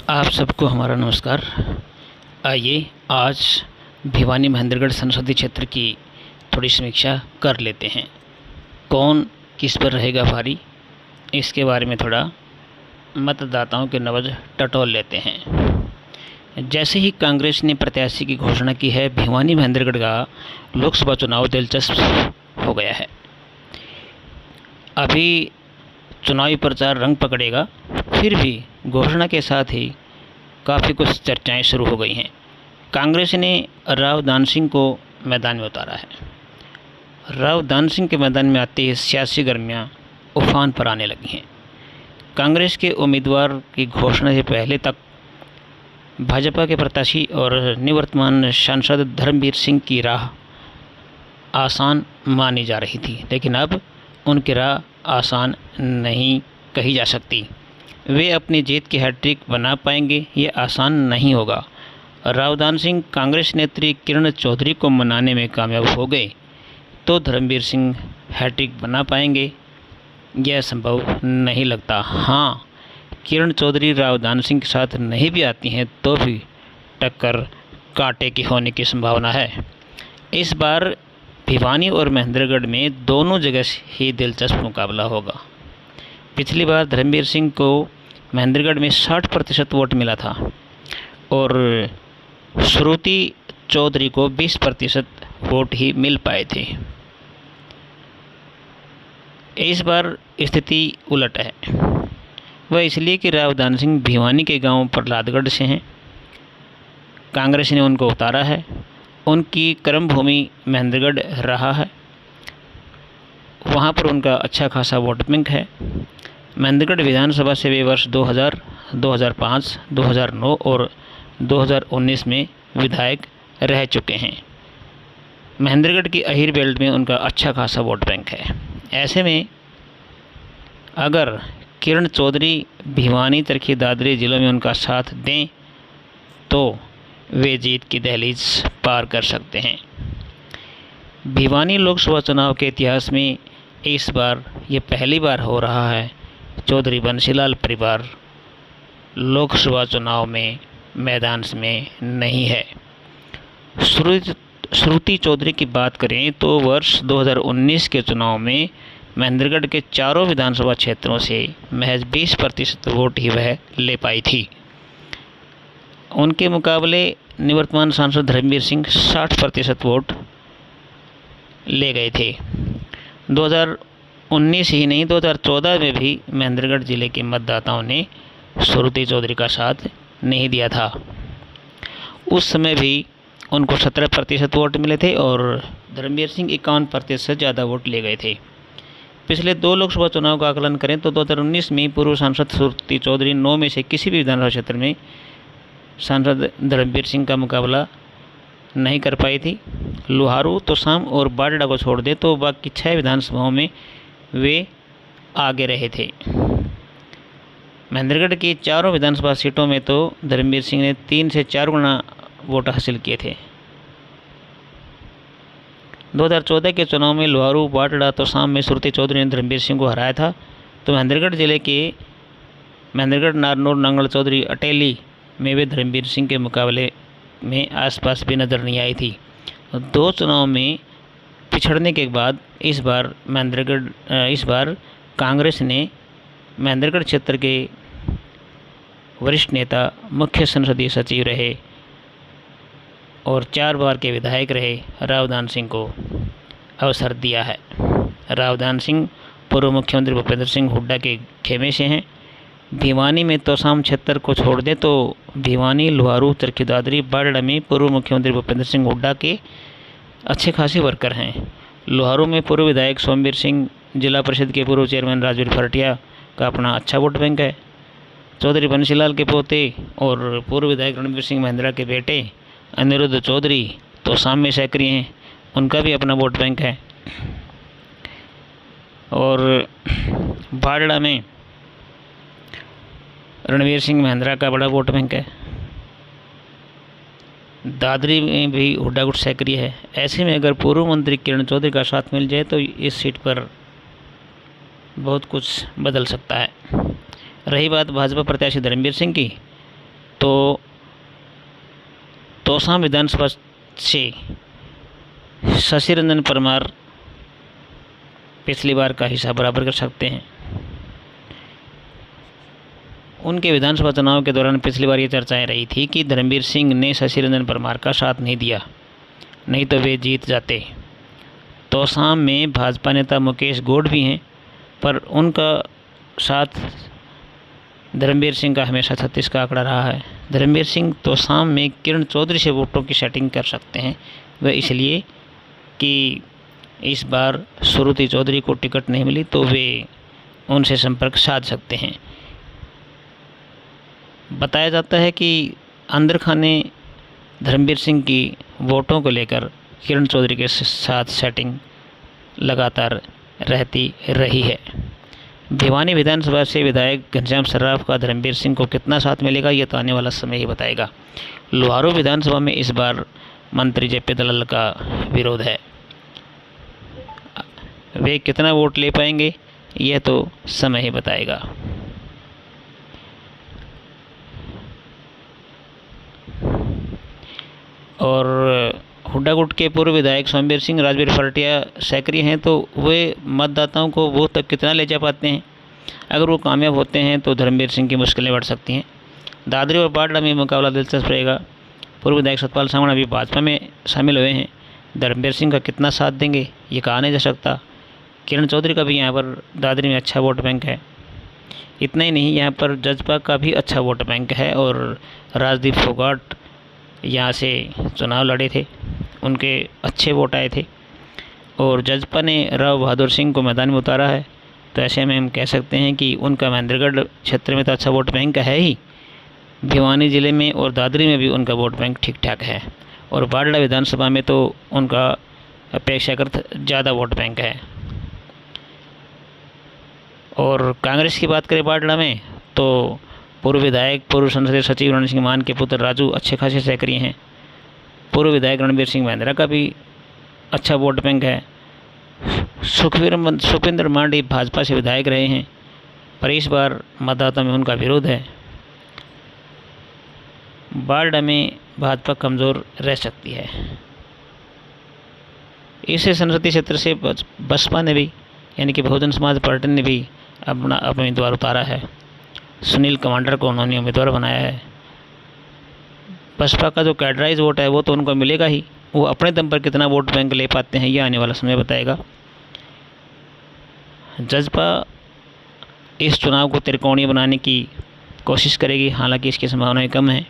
आप सबको हमारा नमस्कार। आइए आज भिवानी महेंद्रगढ़ संसदीय क्षेत्र की थोड़ी समीक्षा कर लेते हैं। कौन किस पर रहेगा भारी, इसके बारे में थोड़ा मतदाताओं के नब्ज टटोल लेते हैं। जैसे ही कांग्रेस ने प्रत्याशी की घोषणा की है, भिवानी महेंद्रगढ़ का लोकसभा चुनाव दिलचस्प हो गया है। अभी चुनावी प्रचार रंग पकड़ेगा, फिर भी घोषणा के साथ ही काफ़ी कुछ चर्चाएं शुरू हो गई हैं। कांग्रेस ने राव दान सिंह को मैदान में उतारा है। राव दान सिंह के मैदान में आते ही सियासी गर्मियां उफान पर आने लगी हैं। कांग्रेस के उम्मीदवार की घोषणा से पहले तक भाजपा के प्रत्याशी और निवर्तमान सांसद धर्मवीर सिंह की राह आसान मानी जा रही थी, लेकिन अब उनकी राह आसान नहीं कही जा सकती। वे अपनी जीत की हैट्रिक बना पाएंगे, ये आसान नहीं होगा। राव दान सिंह कांग्रेस नेत्री किरण चौधरी को मनाने में कामयाब हो गए तो धर्मवीर सिंह हैट्रिक बना पाएंगे, यह संभव नहीं लगता। हाँ, किरण चौधरी राव दान सिंह के साथ नहीं भी आती हैं तो भी टक्कर कांटे की होने की संभावना है। इस बार भिवानी और महेंद्रगढ़ में दोनों जगह ही दिलचस्प मुकाबला होगा। पिछली बार धर्मवीर सिंह को महेंद्रगढ़ में 60% वोट मिला था और श्रुति चौधरी को 20% वोट ही मिल पाए थे। इस बार स्थिति उलट है। वह इसलिए कि राव दान सिंह भिवानी के गांव प्रहलादगढ़ से हैं। कांग्रेस ने उनको उतारा है। उनकी कर्मभूमि महेंद्रगढ़ रहा है, वहाँ पर उनका अच्छा खासा वोट बैंक है। महेंद्रगढ़ विधानसभा से वे वर्ष 2000, 2005, 2009 और 2019 में विधायक रह चुके हैं। महेंद्रगढ़ की अहिर बेल्ट में उनका अच्छा खासा वोट बैंक है। ऐसे में अगर किरण चौधरी भिवानी, तरखी, दादरी जिलों में उनका साथ दें तो वे जीत की दहलीज पार कर सकते हैं। भिवानी लोकसभा चुनाव के इतिहास में इस बार ये पहली बार हो रहा है चौधरी बंसीलाल परिवार लोकसभा चुनाव में मैदान में नहीं है। श्रुति चौधरी की बात करें तो वर्ष 2019 के चुनाव में महेंद्रगढ़ के चारों विधानसभा क्षेत्रों से महज 20% वोट ही वह ले पाई थी। उनके मुकाबले निवर्तमान सांसद धर्मवीर सिंह 60% वोट ले गए थे। 2019 ही नहीं, 2014 में भी महेंद्रगढ़ जिले के मतदाताओं ने श्रुति चौधरी का साथ नहीं दिया था। उस समय भी उनको 17% वोट मिले थे और धर्मवीर सिंह 51% से ज़्यादा वोट ले गए थे। पिछले 2 लोकसभा चुनाव का आकलन करें तो 2019 में पूर्व सांसद श्रुति चौधरी 9 में से किसी भी विधानसभा क्षेत्र में सांसद धर्मवीर सिंह का मुकाबला नहीं कर पाई थी। लोहारू, तोसाम और बाडड़ा को छोड़ दे तो बाकी 6 विधानसभाओं में वे आगे रहे थे। महेंद्रगढ़ की चारों विधानसभा सीटों में तो धर्मवीर सिंह ने 3 से 4 गुना वोट हासिल किए थे। 2014 के चुनाव में लोहारू, बाडड़ा, तोसाम में श्रुति चौधरी ने धर्मवीर सिंह को हराया था, तो महेंद्रगढ़ जिले के महेंद्रगढ़, नारनौल, नांगल, चौधरी, अटेली में वे धर्मवीर सिंह के मुकाबले में आसपास भी नज़र नहीं आई थी। 2 चुनाव में पिछड़ने के बाद इस बार कांग्रेस ने महेंद्रगढ़ क्षेत्र के वरिष्ठ नेता, मुख्य संसदीय सचिव रहे और 4 बार के विधायक रहे राव दान सिंह को अवसर दिया है। राव दान सिंह पूर्व मुख्यमंत्री भूपेंद्र सिंह हुड्डा के खेमे से हैं। भिवानी में तोसाम क्षेत्र को छोड़ दे तो भिवानी, लोहारू, तरखी, दादरी, बाडड़ा में पूर्व मुख्यमंत्री भूपेंद्र सिंह हुड्डा के अच्छे खासे वर्कर हैं। लोहारू में पूर्व विधायक सोमवीर सिंह, जिला परिषद के पूर्व चेयरमैन राजवीर फरटिया का अपना अच्छा वोट बैंक है। चौधरी बंसीलाल के पोते और पूर्व विधायक रणवीर सिंह महेंद्रा के बेटे अनिरुद्ध चौधरी तोसाम में सक्रिय हैं, उनका भी अपना वोट बैंक है। और बाडड़ा में रणवीर सिंह महेंद्रा का बड़ा वोट बैंक है। दादरी में भी हुड्डा गुट सक्रिय है। ऐसे में अगर पूर्व मंत्री किरण चौधरी का साथ मिल जाए तो इस सीट पर बहुत कुछ बदल सकता है। रही बात भाजपा प्रत्याशी धर्मवीर सिंह की, तो तोशाम विधानसभा से शशि रंजन परमार पिछली बार का हिस्सा बराबर कर सकते हैं। उनके विधानसभा चुनाव के दौरान पिछली बार ये चर्चाएं रही थी कि धर्मवीर सिंह ने शशि रंजन परमार का साथ नहीं दिया, नहीं तो वे जीत जाते। तोशाम में भाजपा नेता मुकेश गौड़ भी हैं, पर उनका साथ धर्मवीर सिंह का हमेशा 36 का आंकड़ा रहा है। धर्मवीर सिंह तोशाम में किरण चौधरी से वोटों की सेटिंग कर सकते हैं, वह इसलिए कि इस बार श्रुति चौधरी को टिकट नहीं मिली तो वे उनसे संपर्क साध सकते हैं। बताया जाता है कि अंदर खाने धर्मवीर सिंह की वोटों को लेकर किरण चौधरी के साथ सेटिंग लगातार रहती रही है। भिवानी विधानसभा से विधायक घनश्याम सर्राफ का धर्मवीर सिंह को कितना साथ मिलेगा, ये तो आने वाला समय ही बताएगा। लोहारू विधानसभा में इस बार मंत्री जेपी दलाल का विरोध है, वे कितना वोट ले पाएंगे यह तो समय ही बताएगा। और हुड्डा गुट के पूर्व विधायक सोमवीर सिंह राजवीर फरटिया सक्रिय हैं, तो वे मतदाताओं को वो तक कितना ले जा पाते हैं। अगर वो कामयाब होते हैं तो धर्मवीर सिंह की मुश्किलें बढ़ सकती हैं। दादरी और बाडला में मुकाबला दिलचस्प रहेगा। पूर्व विधायक सतपाल सावण अभी भाजपा में शामिल हुए हैं, धर्मवीर सिंह का कितना साथ देंगे ये कहा नहीं जा सकता। किरण चौधरी का भी यहाँ पर दादरी में अच्छा वोट बैंक है। इतना ही नहीं, यहाँ पर जजपा का भी अच्छा वोट बैंक है और राजदीप फोगाट यहाँ से चुनाव लड़े थे, उनके अच्छे वोट आए थे और जजपा ने राव बहादुर सिंह को मैदान में उतारा है। तो ऐसे में हम कह सकते हैं कि उनका महेंद्रगढ़ क्षेत्र में तो अच्छा वोट बैंक है ही, भिवानी ज़िले में और दादरी में भी उनका वोट बैंक ठीक ठाक है और बाडला विधानसभा में तो उनका अपेक्षाकृत ज़्यादा वोट बैंक है। और कांग्रेस की बात करें बाडला में तो पूर्व विधायक पूर्व संसदीय सचिव रण सिंह मान के पुत्र राजू अच्छे खासे सक्रिय हैं। पूर्व विधायक रणबीर सिंह महिंद्रा का भी अच्छा वोट बैंक है। सुखविंदर मांडी भाजपा से विधायक रहे हैं, पर इस बार मतदाता में उनका विरोध है। बाडला में भाजपा कमज़ोर रह सकती है। इस संसदीय क्षेत्र से बसपा ने भी यानी कि बहुजन समाज पार्टी ने भी अपना उम्मीदवार उतारा है। सुनील कमांडर को उन्होंने उम्मीदवार बनाया है। बसपा का जो कैडराइज वोट है वो तो उनको मिलेगा ही, वो अपने दम पर कितना वोट बैंक ले पाते हैं ये आने वाला समय बताएगा। जजपा इस चुनाव को त्रिकोणीय बनाने की कोशिश करेगी, हालांकि इसकी संभावनाएं कम हैं,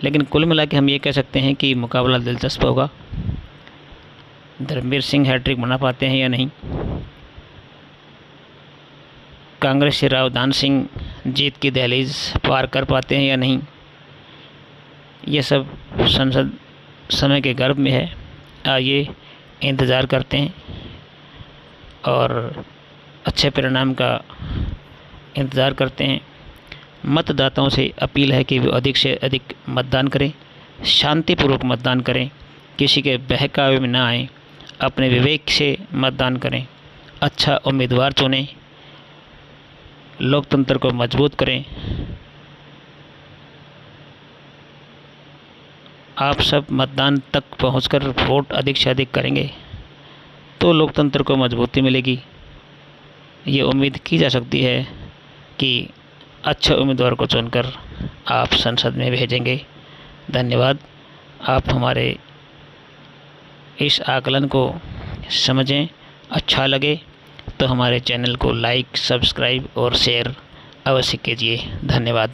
लेकिन कुल मिला के हम ये कह सकते हैं कि मुकाबला दिलचस्प होगा। धर्मवीर सिंह हैट्रिक बना पाते हैं या नहीं, कांग्रेस से राव दान सिंह जीत की दहलीज पार कर पाते हैं या नहीं, ये सब संसद समय के गर्भ में है। आइए इंतज़ार करते हैं और अच्छे परिणाम का इंतज़ार करते हैं। मतदाताओं से अपील है कि वे अधिक से अधिक मतदान करें, शांतिपूर्वक मतदान करें, किसी के बहकावे में ना आएँ, अपने विवेक से मतदान करें, अच्छा उम्मीदवार चुनें, लोकतंत्र को मजबूत करें। आप सब मतदान तक पहुंचकर वोट अधिक से अधिक करेंगे तो लोकतंत्र को मजबूती मिलेगी। ये उम्मीद की जा सकती है कि अच्छे उम्मीदवार को चुनकर आप संसद में भेजेंगे। धन्यवाद। आप हमारे इस आकलन को समझें, अच्छा लगे तो हमारे चैनल को लाइक, सब्सक्राइब और शेयर अवश्य कीजिए। धन्यवाद।